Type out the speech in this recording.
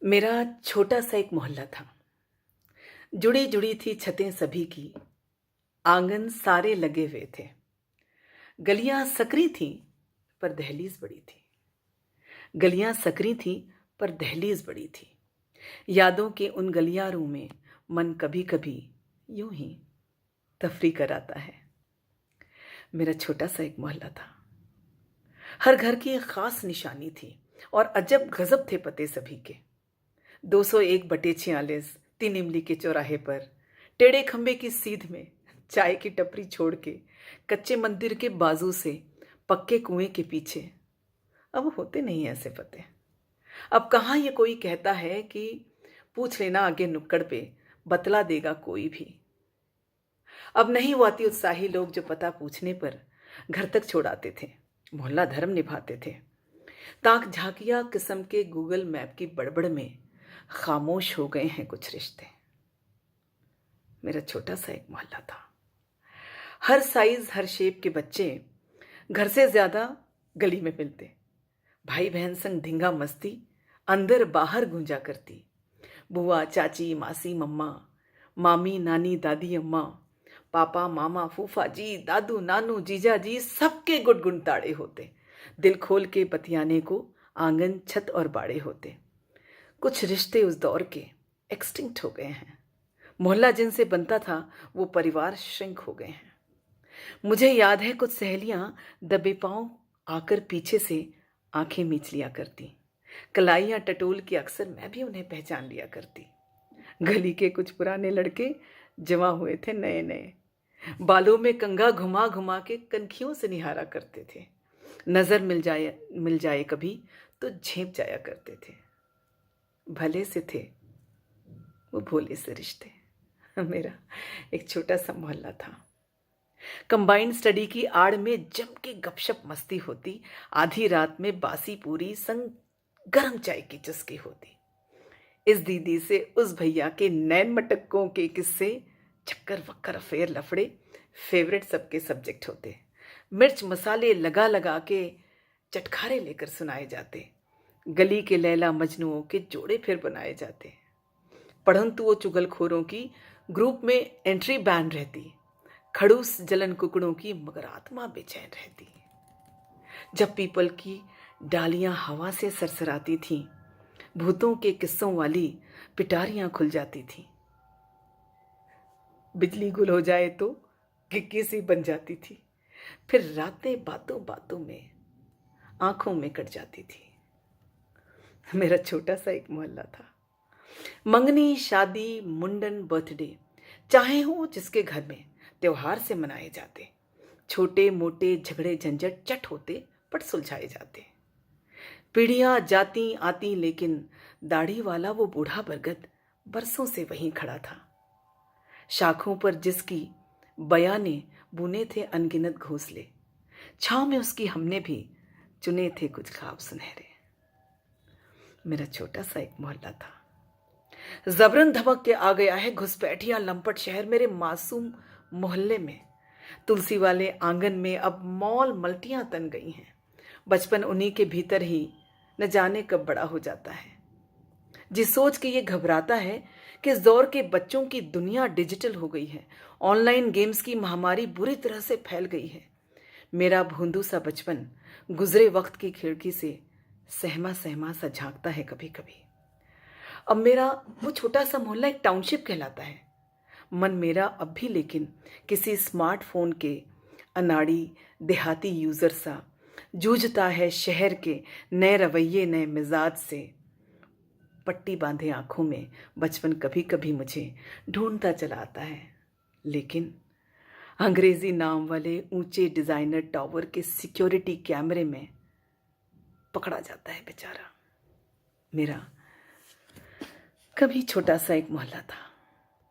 मेरा छोटा सा एक मोहल्ला था। जुड़ी जुड़ी थी छतें सभी की, आंगन सारे लगे हुए थे। गलियां सकरी थी पर दहलीज बड़ी थी। गलियां सकरी थी पर दहलीज बड़ी थी। यादों के उन गलियारों में मन कभी कभी यूं ही तफरी कर आता है। मेरा छोटा सा एक मोहल्ला था। हर घर की एक खास निशानी थी और अजब गजब थे पते सभी के। 201/46 तीन इमली के चौराहे पर, टेढ़े खंबे की सीध में, चाय की टपरी छोड़ के, कच्चे मंदिर के बाजू से, पक्के कुएं के पीछे। अब होते नहीं ऐसे पते। अब कहाँ ये कोई कहता है कि पूछ लेना आगे नुक्कड़ पे, बतला देगा कोई भी। अब नहीं वो अति उत्साही लोग जो पता पूछने पर घर तक छोड़ाते थे, मोहल्ला धर्म निभाते थे। ताक झाकिया किस्म के गूगल मैप की बड़बड़ में खामोश हो गए हैं कुछ रिश्ते। मेरा छोटा सा एक मोहल्ला था। हर साइज हर शेप के बच्चे घर से ज्यादा गली में मिलते। भाई बहन संग धिंगा मस्ती अंदर बाहर गूंजा करती। बुआ चाची मासी मम्मा, मामी नानी दादी अम्मा, पापा मामा फूफा जी दादू नानू जीजा जी, सबके गुटगुन ताड़े होते। दिल खोल के बतियाने को आंगन छत और बाड़े होते। कुछ रिश्ते उस दौर के एक्सटिंक्ट हो गए हैं। मोहल्ला जिनसे बनता था वो परिवार श्रिंक हो गए हैं। मुझे याद है कुछ सहेलियां दबे पांव आकर पीछे से आंखें मीच लिया करती। कलाइयां टटोल के अक्सर मैं भी उन्हें पहचान लिया करती। गली के कुछ पुराने लड़के जमा हुए थे नए नए, बालों में कंघा घुमा घुमा के कनखियों से निहारा करते थे। नजर मिल जाए कभी तो झेप जाया करते थे। भले से थे वो भोले से रिश्ते। मेरा एक छोटा सा मोहल्ला था। कंबाइंड स्टडी की आड़ में जम के गपशप मस्ती होती। आधी रात में बासी पूरी संग गरम चाय की चुस्की होती। इस दीदी से उस भैया के नैन मटक्कों के किस्से, चक्कर वक्कर अफेयर लफड़े फेवरेट सबके सब्जेक्ट होते। मिर्च मसाले लगा लगा के चटखारे लेकर सुनाए जाते। गली के लैला मजनुओं के जोड़े फिर बनाए जाते। पढ़ंतु वो चुगलखोरों की ग्रुप में एंट्री बैन रहती। खड़ूस जलन कुकड़ों की मगर आत्मा बेचैन रहती। जब पीपल की डालियां हवा से सरसराती थीं, भूतों के किस्सों वाली पिटारियां खुल जाती थीं। बिजली गुल हो जाए तो गिग्गी सी बन जाती थी। फिर रातें बातों बातों में आंखों में कट जाती थी। मेरा छोटा सा एक मोहल्ला था। मंगनी शादी मुंडन बर्थडे चाहे हो जिसके घर में, त्योहार से मनाए जाते। छोटे मोटे झगड़े झंझट चट होते पर सुलझाए जाते। पीढ़ियां जाती आती लेकिन दाढ़ी वाला वो बूढ़ा बरगद बरसों से वहीं खड़ा था। शाखों पर जिसकी बया ने बुने थे अनगिनत घोंसले, छांव में उसकी हमने भी चुने थे कुछ ख्वाब सुनहरे। मेरा छोटा सा एक मोहल्ला था। जबरन धमक के आ गया है घुसपैठिया लंपट शहर मेरे मासूम मोहल्ले में। तुलसी वाले आंगन में अब मॉल मल्टियां तन गई हैं। बचपन उन्हीं के भीतर ही न जाने कब बड़ा हो जाता है। जिस सोच के ये घबराता है कि इस दौर के बच्चों की दुनिया डिजिटल हो गई है, ऑनलाइन गेम्स की महामारी बुरी तरह से फैल गई है। मेरा भूंदू सा बचपन गुजरे वक्त की खिड़की से सहमा सहमा सा झांकता है कभी कभी। अब मेरा वो छोटा सा मोहल्ला एक टाउनशिप कहलाता है। मन मेरा अब भी लेकिन किसी स्मार्टफोन के अनाड़ी देहाती यूजर सा जूझता है शहर के नए रवैये नए मिजाज से। पट्टी बांधे आंखों में बचपन कभी कभी मुझे ढूंढता चला आता है, लेकिन अंग्रेजी नाम वाले ऊंचे डिजाइनर टावर के सिक्योरिटी कैमरे में पकड़ा जाता है बेचारा। मेरा कभी छोटा सा एक मोहल्ला था।